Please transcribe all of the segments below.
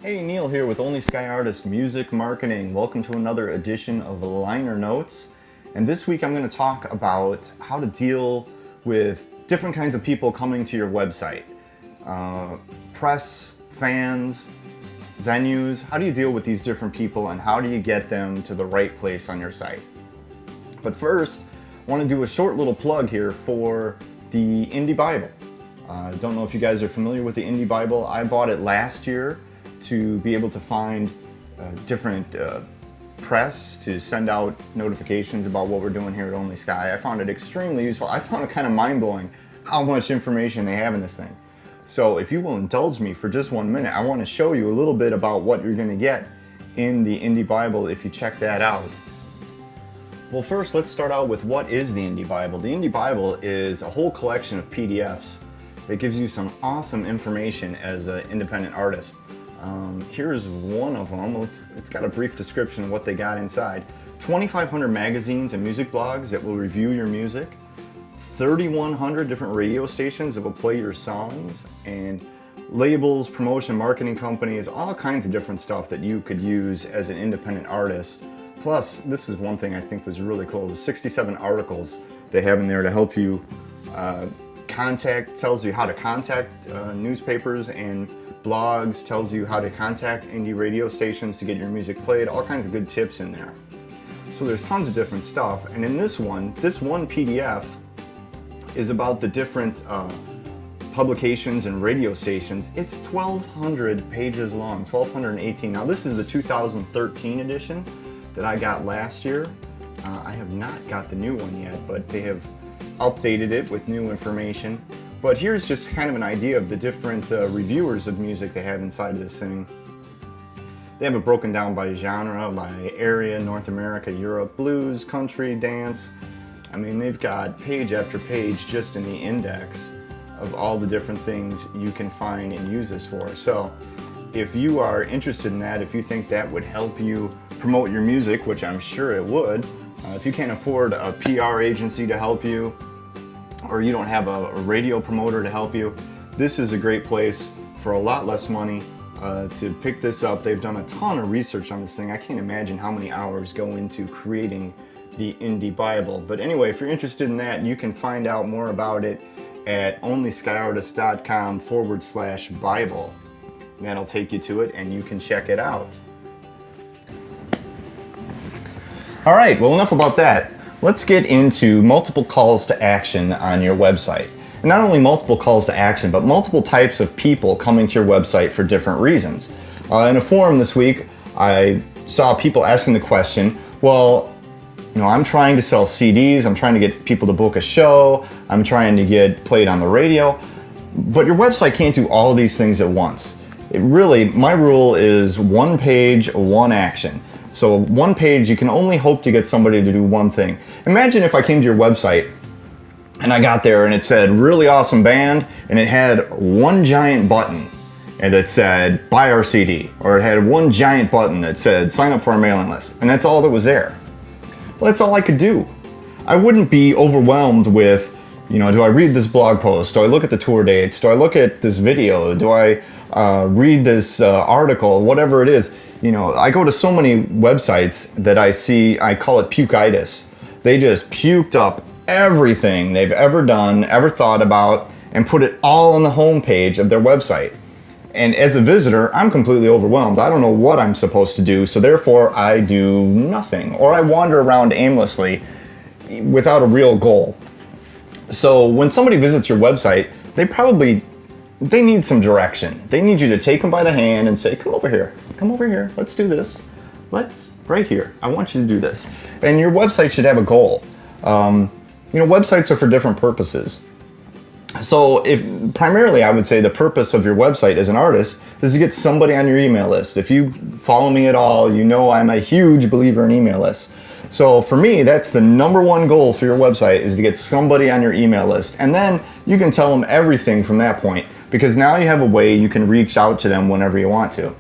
Hey, Neil here with Only Sky Artist Music Marketing. Welcome to another edition of Liner Notes. And this week I'm going to talk about how to deal with different kinds of people coming to your website. Press, fans, venues. How do you deal with these different people and how do you get them to the right place on your site? But first, I want to do a short little plug here for the Indie Bible. I don't know if you guys are familiar with the Indie Bible. I bought it last year to be able to find different press to send out notifications about what we're doing here at Only Sky. I found it extremely useful. I found it kind of mind-blowing how much information they have in this thing. So if you will indulge me for just 1 minute, I want to show you a little bit about what you're going to get in the Indie Bible if you check that out. Well, first let's start out with what is the Indie Bible. The Indie Bible is a whole collection of PDFs that gives you some awesome information as an independent artist. Here's one of them. It's got a brief description of what they got inside. 2,500 magazines and music blogs that will review your music. 3,100 different radio stations that will play your songs, and labels, promotion, marketing companies, all kinds of different stuff that you could use as an independent artist. Plus, this is one thing I think was really cool. There's 67 articles they have in there to help you tells you how to contact newspapers and blogs, tells you how to contact indie radio stations to get your music played, all kinds of good tips in there. So there's tons of different stuff, and in this one PDF is about the different publications and radio stations. It's 1,200 pages long, 1,218. Now this is the 2013 edition that I got last year. I have not got the new one yet, but they have updated it with new information. But here's just kind of an idea of the different reviewers of music they have inside of this thing. They have it broken down by genre, by area, North America, Europe, blues, country, dance. I mean, they've got page after page just in the index of all the different things you can find and use this for. So if you are interested in that, if you think that would help you promote your music, which I'm sure it would, if you can't afford a PR agency to help you, or you don't have a radio promoter to help you, this is a great place for a lot less money to pick this up. They've done a ton of research on this thing. I can't imagine how many hours go into creating the Indie Bible. But anyway, if you're interested in that, you can find out more about it at onlyskyartist.com/Bible. That'll take you to it and you can check it out. All right, well, enough about that. Let's get into multiple calls to action on your website. And not only multiple calls to action, but multiple types of people coming to your website for different reasons. In a forum this week, I saw people asking the question, well, you know, I'm trying to sell CDs, I'm trying to get people to book a show, I'm trying to get played on the radio, but your website can't do all of these things at once. My rule is one page, one action. So one page, you can only hope to get somebody to do one thing. Imagine if I came to your website and I got there and it said really awesome band, and it had one giant button and it said buy our CD, or it had one giant button that said sign up for our mailing list, and that's all that was there. Well, that's all I could do. I wouldn't be overwhelmed with, you know, do I read this blog post? Do I look at the tour dates? Do I look at this video? Do I read this article? Whatever it is. You know, I go to so many websites that I see, I call it pukeitis. They just puked up everything they've ever done, ever thought about, and put it all on the homepage of their website. And as a visitor, I'm completely overwhelmed. I don't know what I'm supposed to do, so therefore I do nothing. Or I wander around aimlessly without a real goal. So when somebody visits your website, they need some direction. They need you to take them by the hand and say, come over here, let's do this. Right here, I want you to do this. And your website should have a goal. You know, websites are for different purposes. So primarily I would say the purpose of your website as an artist is to get somebody on your email list. If you follow me at all, you know I'm a huge believer in email lists. So for me, that's the number one goal for your website, is to get somebody on your email list. And then you can tell them everything from that point, because now you have a way you can reach out to them whenever you want to.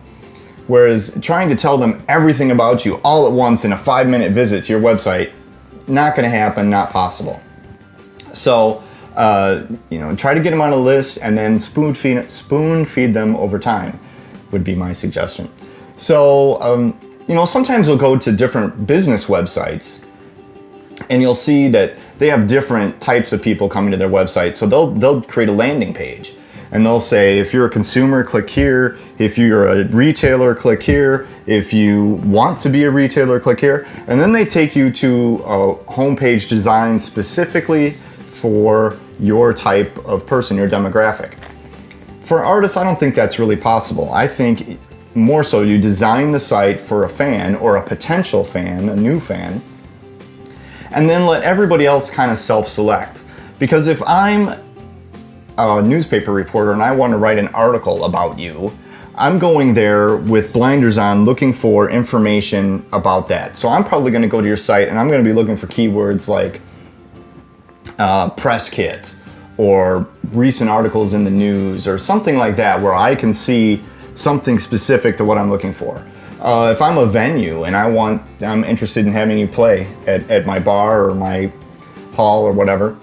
Whereas trying to tell them everything about you all at once in a 5-minute visit to your website, not going to happen, not possible. So, you know, try to get them on a list and then spoon feed them over time. would be my suggestion. So, sometimes you'll go to different business websites and you'll see that they have different types of people coming to their website. So they'll create a landing page and they'll say, if you're a consumer, click here. If you're a retailer, click here. If you want to be a retailer, click here. And then they take you to a homepage designed specifically for your type of person, your demographic. For artists, I don't think that's really possible. I think more so you design the site for a fan or a potential fan, a new fan, and then let everybody else kind of self-select. Because if I'm a newspaper reporter and I want to write an article about you, I'm going there with blinders on looking for information about that. So I'm probably going to go to your site and I'm going to be looking for keywords like press kit or recent articles in the news or something like that where I can see something specific to what I'm looking for. If I'm a venue and I'm interested in having you play at my bar or my hall or whatever,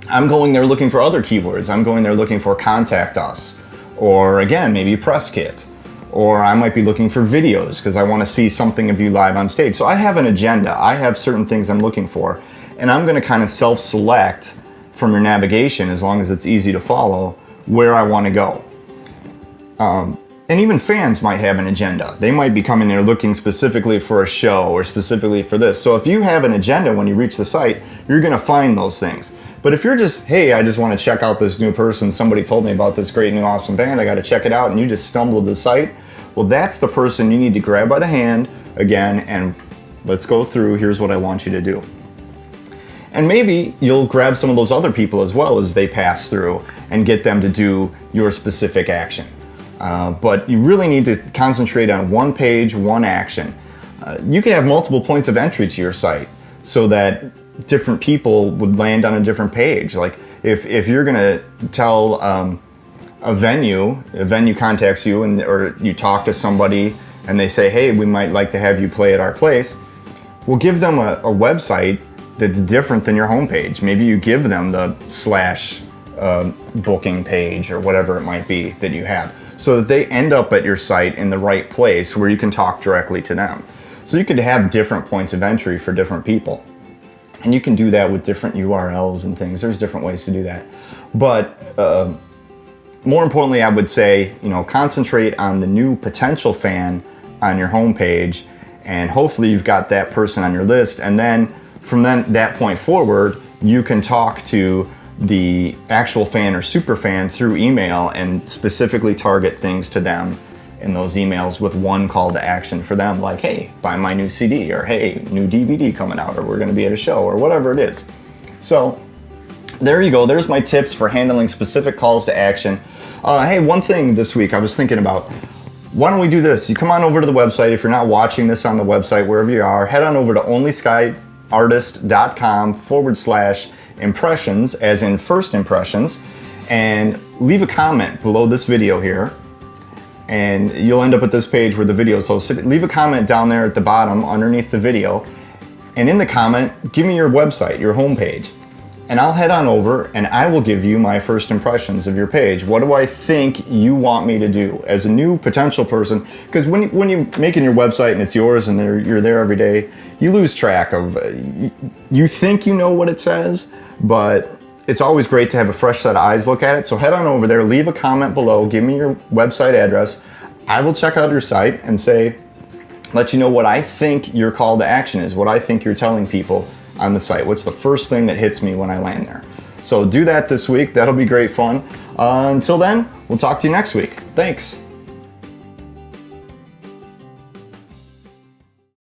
I'm going there looking for other keywords. I'm going there looking for contact us, or again, maybe press kit, or I might be looking for videos because I want to see something of you live on stage. So I have an agenda. I have certain things I'm looking for, and I'm going to kind of self-select from your navigation, as long as it's easy to follow, where I want to go. And even fans might have an agenda. They might be coming there looking specifically for a show or specifically for this. So if you have an agenda when you reach the site, you're going to find those things. But if you're just, hey, I just want to check out this new person, somebody told me about this great new awesome band, I got to check it out, and you just stumble to the site, well, that's the person you need to grab by the hand again and let's go through, here's what I want you to do. And maybe you'll grab some of those other people as well as they pass through and get them to do your specific action. But you really need to concentrate on one page, one action. You can have multiple points of entry to your site so that different people would land on a different page. Like if you're gonna tell a venue contacts you or you talk to somebody and they say, hey, we might like to have you play at our place, well, give them a website that's different than your homepage. Maybe you give them the / booking page or whatever it might be that you have, so that they end up at your site in the right place where you can talk directly to them. So you could have different points of entry for different people. And you can do that with different URLs and things. There's different ways to do that. But more importantly, I would say, concentrate on the new potential fan on your homepage, and hopefully you've got that person on your list. And then from that point forward, you can talk to the actual fan or super fan through email and specifically target things to them in those emails with one call to action for them, like, hey, buy my new CD, or hey, new DVD coming out, or we're going to be at a show, or whatever it is. So there you go. There's my tips for handling specific calls to action. Hey, one thing this week I was thinking about, why don't we do this? You come on over to the website. If you're not watching this on the website, wherever you are, head on over to onlyskyartist.com/impressions, as in first impressions, and leave a comment below this video here, and you'll end up at this page where the video is hosted. Leave a comment down there at the bottom underneath the video, and in the comment, give me your website, your homepage, and I'll head on over and I will give you my first impressions of your page. What do I think you want me to do as a new potential person? Because when you're making your website and it's yours and you're there every day, you lose track of, you think you know what it says, but it's always great to have a fresh set of eyes look at it. So head on over there, leave a comment below, give me your website address. I will check out your site and let you know what I think your call to action is, what I think you're telling people on the site. What's the first thing that hits me when I land there? So do that this week. That'll be great fun. Until then, we'll talk to you next week. Thanks.